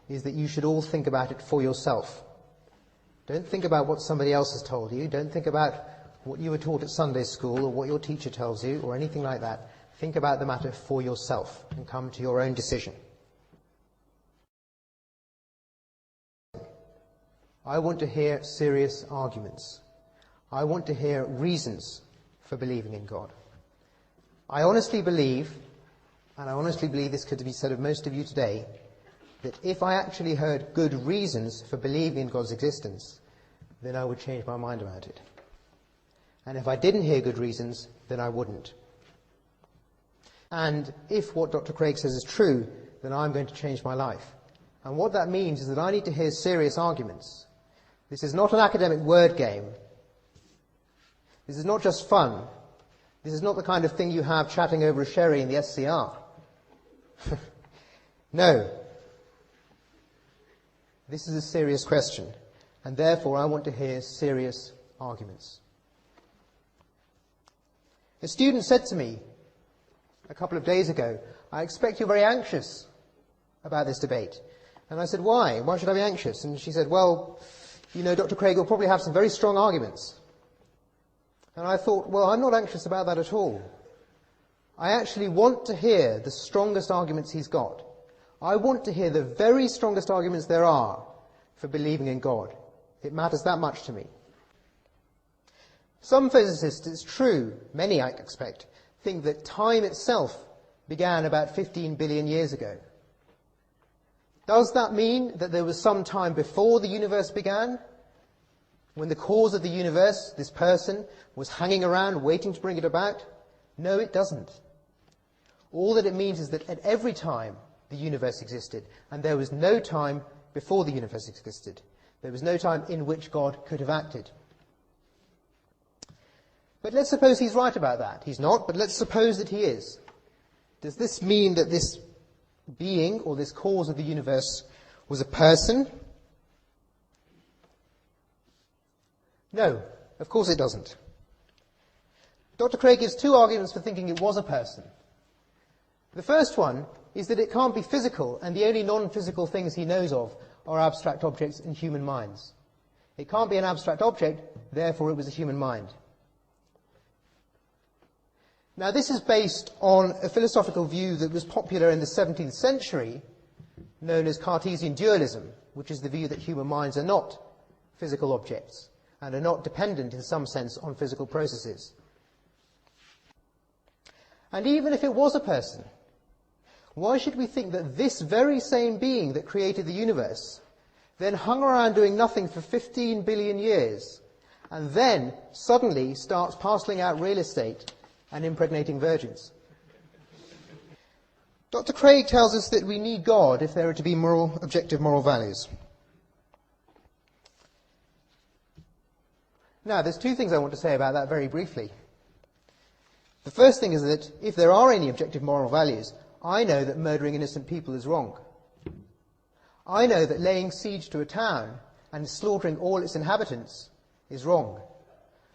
is that you should all think about it for yourself. Don't think about what somebody else has told you. Don't think about what you were taught at Sunday school or what your teacher tells you or anything like that. Think about the matter for yourself and come to your own decision. I want to hear serious arguments. I want to hear reasons for believing in God. I honestly believe, and I honestly believe this could be said of most of you today, that if I actually heard good reasons for believing in God's existence, then I would change my mind about it. And if I didn't hear good reasons, then I wouldn't. And if what Dr. Craig says is true, then I'm going to change my life. And what that means is that I need to hear serious arguments. This is not an academic word game. This is not just fun. This is not the kind of thing you have chatting over a sherry in the SCR. No. This is a serious question, and therefore I want to hear serious arguments. A student said to me a couple of days ago, "I expect you're very anxious about this debate." And I said, "Why? Why should I be anxious?" And she said, "Well, you know, Dr. Craig will probably have some very strong arguments." And I thought, well, I'm not anxious about that at all. I actually want to hear the strongest arguments he's got. I want to hear the very strongest arguments there are for believing in God. It matters that much to me. Some physicists, it's true, many I expect, think that time itself began about 15 billion years ago. Does that mean that there was some time before the universe began, when the cause of the universe, this person, was hanging around waiting to bring it about? No, it doesn't. All that it means is that at every time the universe existed, and there was no time before the universe existed. There was no time in which God could have acted. But let's suppose he's right about that. He's not, but let's suppose that he is. Does this mean that this being, or this cause of the universe, was a person? No, of course it doesn't. Dr. Craig gives two arguments for thinking it was a person. The first one is that it can't be physical, and the only non-physical things he knows of are abstract objects in human minds. It can't be an abstract object, therefore it was a human mind. Now this is based on a philosophical view that was popular in the 17th century, known as Cartesian dualism, which is the view that human minds are not physical objects and are not dependent in some sense on physical processes. And even if it was a person, why should we think that this very same being that created the universe then hung around doing nothing for 15 billion years and then suddenly starts parceling out real estate and impregnating virgins? Dr. Craig tells us that we need God if there are to be objective moral values. Now, there's two things I want to say about that very briefly. The first thing is that if there are any objective moral values, I know that murdering innocent people is wrong. I know that laying siege to a town and slaughtering all its inhabitants is wrong.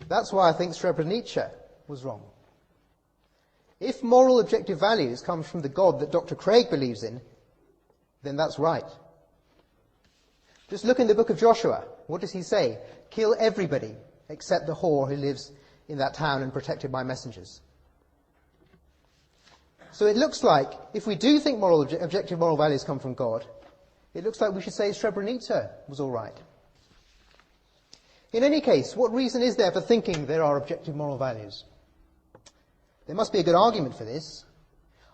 That's why I think Srebrenica was wrong. If moral objective values come from the God that Dr. Craig believes in, then that's right. Just look in the book of Joshua. What does he say? Kill everybody except the whore who lives in that town and protected by messengers. So it looks like, if we do think objective moral values come from God, it looks like we should say Srebrenica was all right. In any case, what reason is there for thinking there are objective moral values? There must be a good argument for this.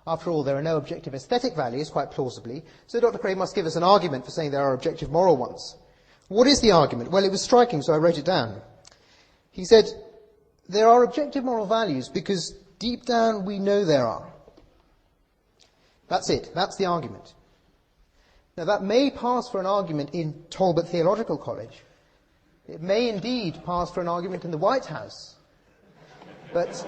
After all, there are no objective aesthetic values, quite plausibly, so Dr. Craig must give us an argument for saying there are objective moral ones. What is the argument? Well, it was striking, so I wrote it down. He said, there are objective moral values because deep down we know there are. That's it. That's the argument. Now, that may pass for an argument in Talbot Theological College. It may indeed pass for an argument in the White House. But,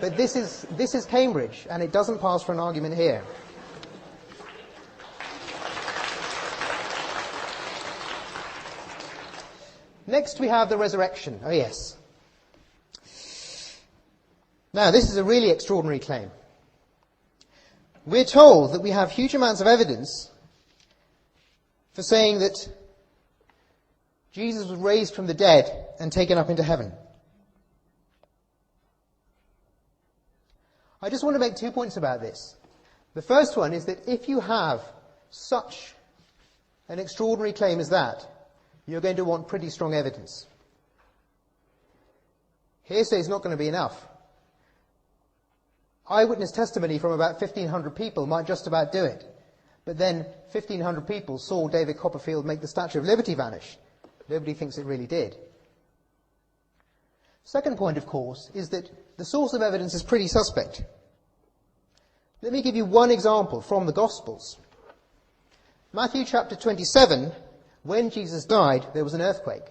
but this is Cambridge, and it doesn't pass for an argument here. Next we have the resurrection. Oh yes. Now, this is a really extraordinary claim. We're told that we have huge amounts of evidence for saying that Jesus was raised from the dead and taken up into heaven. I just want to make 2 points about this. The first one is that if you have such an extraordinary claim as that, you're going to want pretty strong evidence. Hearsay is not going to be enough. Eyewitness testimony from about 1,500 people might just about do it. But then 1,500 people saw David Copperfield make the Statue of Liberty vanish. Nobody thinks it really did. Second point, of course, is that the source of evidence is pretty suspect. Let me give you one example from the Gospels. Matthew chapter 27, when Jesus died, there was an earthquake.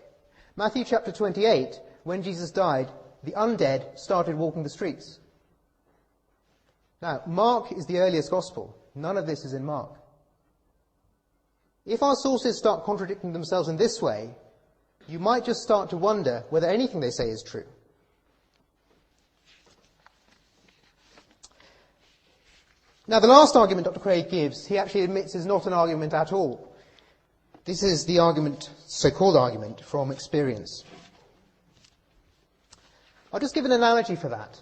Matthew chapter 28, when Jesus died, the undead started walking the streets. Now, Mark is the earliest Gospel. None of this is in Mark. If our sources start contradicting themselves in this way, you might just start to wonder whether anything they say is true. Now, the last argument Dr. Craig gives, he actually admits is not an argument at all. This is the argument, so-called argument, from experience. I'll just give an analogy for that.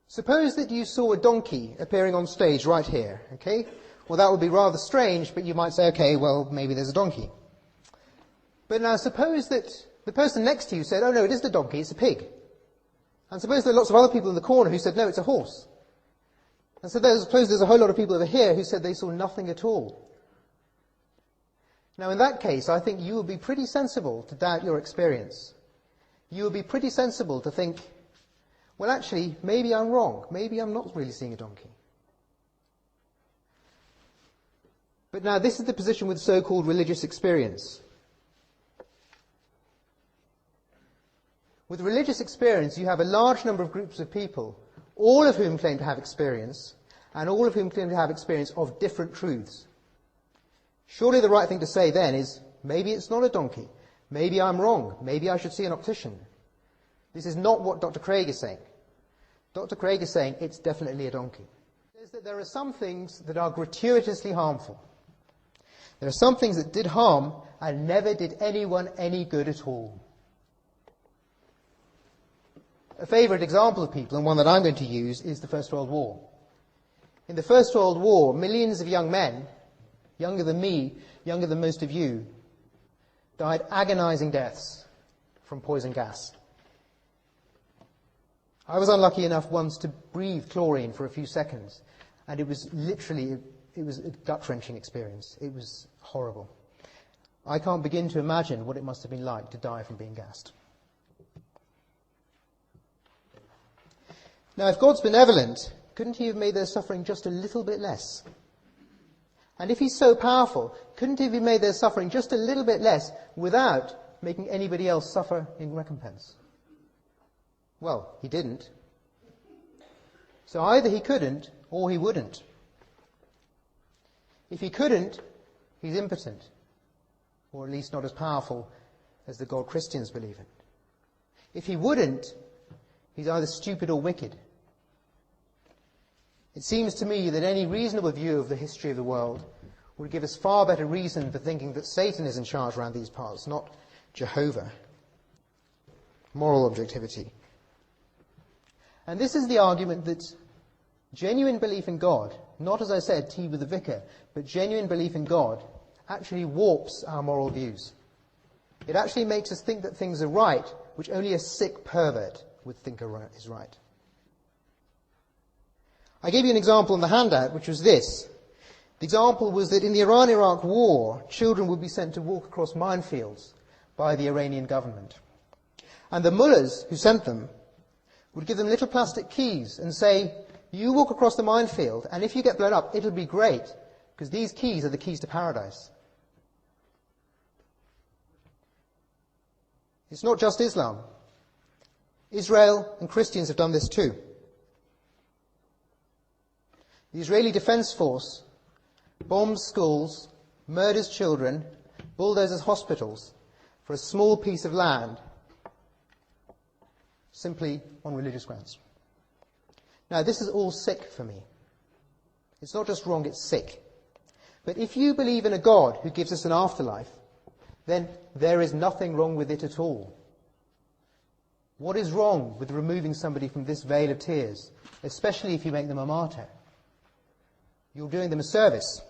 Suppose that you saw a donkey appearing on stage right here, okay? Well, that would be rather strange, but you might say, okay, well, maybe there's a donkey. But now suppose that the person next to you said, oh no, it isn't a donkey, it's a pig. And suppose there are lots of other people in the corner who said, no, it's a horse. And so suppose there's a whole lot of people over here who said they saw nothing at all. Now in that case, I think you would be pretty sensible to doubt your experience. You would be pretty sensible to think, well actually, maybe I'm wrong. Maybe I'm not really seeing a donkey. But now this is the position with so-called religious experience. With religious experience, you have a large number of groups of people, all of whom claim to have experience, and all of whom claim to have experience of different truths. Surely the right thing to say then is, maybe it's not a donkey. Maybe I'm wrong. Maybe I should see an optician. This is not what Dr. Craig is saying. Dr. Craig is saying it's definitely a donkey. He says that there are some things that are gratuitously harmful. There are some things that did harm and never did anyone any good at all. A favourite example of people, and one that I'm going to use, is the First World War. In the First World War, millions of young men, younger than me, younger than most of you, died agonizing deaths from poison gas. I was unlucky enough once to breathe chlorine for a few seconds, and it was literally, it was a gut-wrenching experience. It was horrible. I can't begin to imagine what it must have been like to die from being gassed. Now, if God's benevolent, couldn't he have made their suffering just a little bit less? And if he's so powerful, couldn't he have made their suffering just a little bit less without making anybody else suffer in recompense? Well, he didn't. So either he couldn't or he wouldn't. If he couldn't, he's impotent, or at least not as powerful as the God Christians believe in. If he wouldn't, he's either stupid or wicked. It seems to me that any reasonable view of the history of the world would give us far better reason for thinking that Satan is in charge around these parts, not Jehovah. Moral objectivity. And this is the argument that genuine belief in God, not as I said, tea with the vicar, but genuine belief in God, actually warps our moral views. It actually makes us think that things are right, which only a sick pervert would think is right. I gave you an example in the handout, which was this. The example was that in the Iran-Iraq war, children would be sent to walk across minefields by the Iranian government. And the mullahs who sent them would give them little plastic keys and say, you walk across the minefield, and if you get blown up, it'll be great, because these keys are the keys to paradise. It's not just Islam. Israel and Christians have done this too. The Israeli Defense Force bombs schools, murders children, bulldozes hospitals for a small piece of land, simply on religious grounds. Now, this is all sick for me. It's not just wrong, it's sick. But if you believe in a God who gives us an afterlife, then there is nothing wrong with it at all. What is wrong with removing somebody from this vale of tears, especially if you make them a martyr? You're doing them a service.